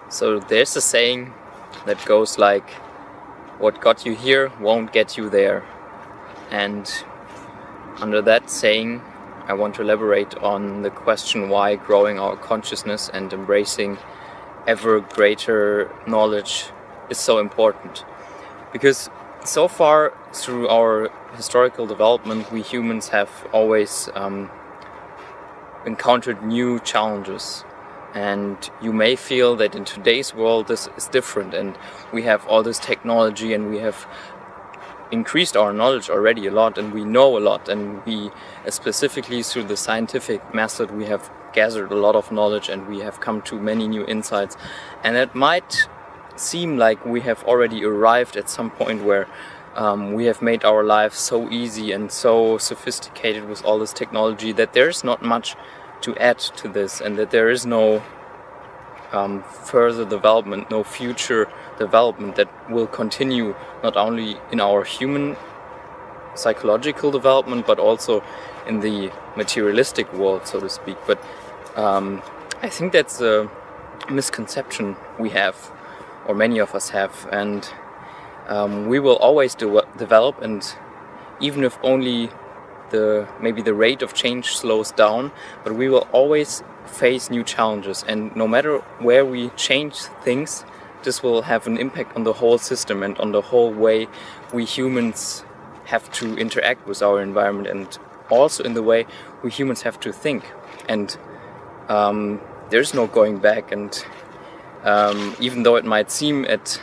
So there's a saying that goes like, what got you here won't get you there. And under that saying, I want to elaborate on the question why growing our consciousness and embracing ever greater knowledge is so important. Because so far through our historical development, we humans have always encountered new challenges. And you may feel that in today's world this is different, and we have all this technology and we have increased our knowledge already a lot, and we know a lot, and we specifically through the scientific method we have gathered a lot of knowledge and we have come to many new insights. And it might seem like we have already arrived at some point where we have made our lives so easy and so sophisticated with all this technology that there's not much to add to this, and that there is no further development, no future development that will continue not only in our human psychological development but also in the materialistic world, so to speak. But I think that's a misconception we have, or many of us have, and we will always develop, and even if only maybe the rate of change slows down, but we will always face new challenges. And no matter where we change things, this will have an impact on the whole system and on the whole way we humans have to interact with our environment, and also in the way we humans have to think. And there's no going back. And even though it might seem at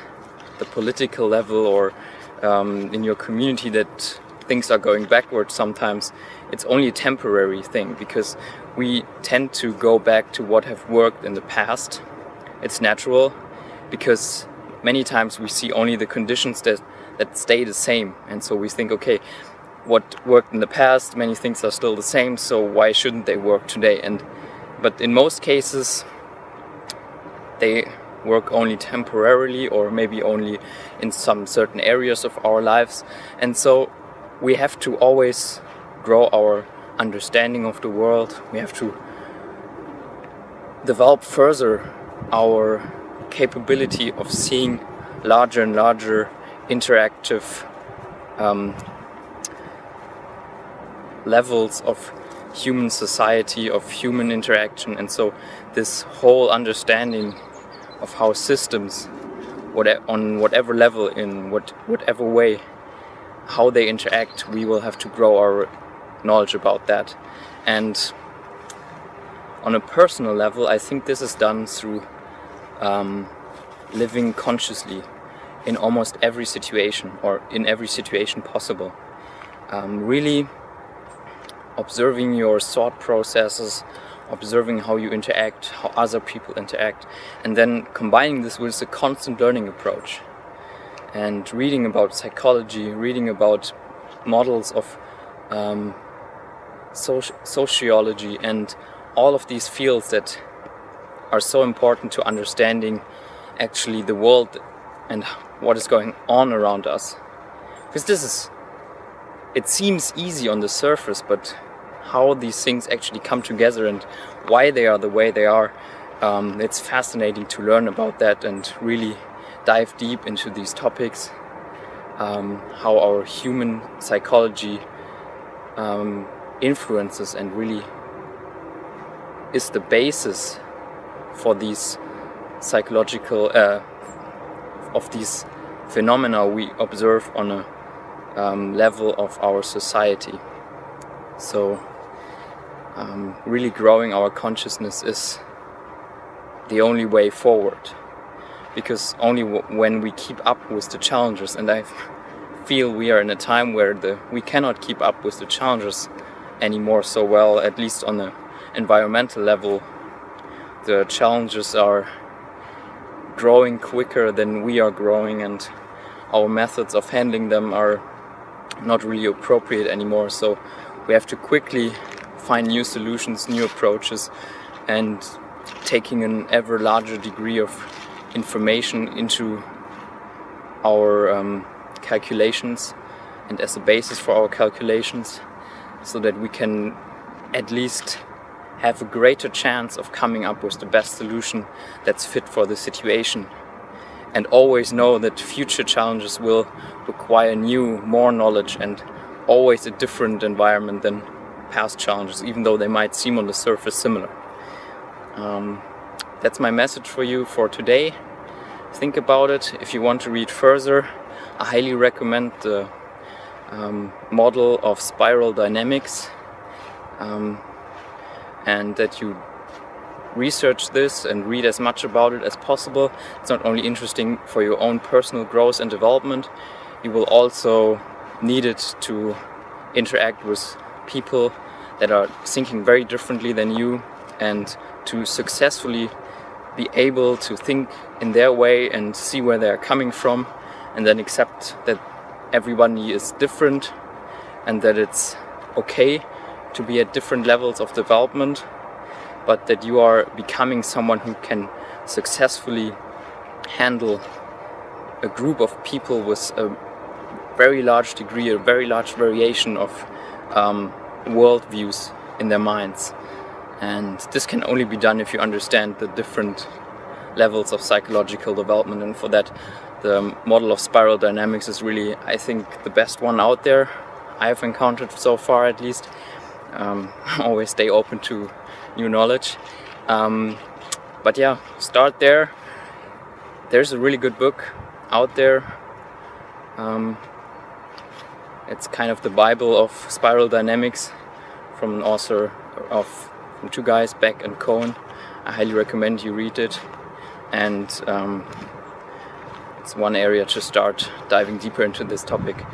the political level or in your community that things are going backwards sometimes, it's only a temporary thing, because we tend to go back to what have worked in the past. It's natural, because many times we see only the conditions that stay the same, and so we think, okay, what worked in the past, many things are still the same, so why shouldn't they work today? But in most cases they work only temporarily, or maybe only in some certain areas of our lives. And so we have to always grow our understanding of the world. We have to develop further our capability of seeing larger and larger interactive levels of human society, of human interaction. And so this whole understanding of how systems, on whatever level, in whatever way, how they interact, we will have to grow our knowledge about that. And on a personal level, I think this is done through living consciously in almost every situation, or in every situation possible. Really observing your thought processes, observing how you interact, how other people interact, and then combining this with a constant learning approach. And reading about psychology, reading about models of sociology, and all of these fields that are so important to understanding actually the world and what is going on around us. Because it seems easy on the surface, but how these things actually come together and why they are the way they are, it's fascinating to learn about that and really dive deep into these topics, how our human psychology influences and really is the basis for these psychological of these phenomena we observe on a level of our society. So really growing our consciousness is the only way forward, because only when we keep up with the challenges, and I feel we are in a time where we cannot keep up with the challenges anymore so well, at least on the environmental level. The challenges are growing quicker than we are growing, and our methods of handling them are not really appropriate anymore. So we have to quickly find new solutions, new approaches, and taking an ever larger degree of information into our calculations and as a basis for our calculations, so that we can at least have a greater chance of coming up with the best solution that's fit for the situation. And always know that future challenges will require new, more knowledge, and always a different environment than past challenges, even though they might seem on the surface similar. That's my message for you for today. Think about it. If you want to read further, I highly recommend the model of spiral dynamics, and that you research this and read as much about it as possible. It's not only interesting for your own personal growth and development, you will also need it to interact with people that are thinking very differently than you, and to successfully be able to think in their way and see where they're coming from, and then accept that everybody is different and that it's okay to be at different levels of development, but that you are becoming someone who can successfully handle a group of people with a very large degree, a very large variation of worldviews in their minds. And this can only be done if you understand the different levels of psychological development, and for that the model of spiral dynamics is really, I think, the best one out there I've encountered so far, at least. Always stay open to new knowledge, but yeah, start there. There's a really good book out there. It's kind of the Bible of spiral dynamics, from an author from two guys, Beck and Cohen. I highly recommend you read it, and it's one area to start diving deeper into this topic.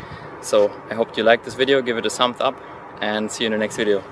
So I hope you like this video, give it a thumbs up, and see you in the next video.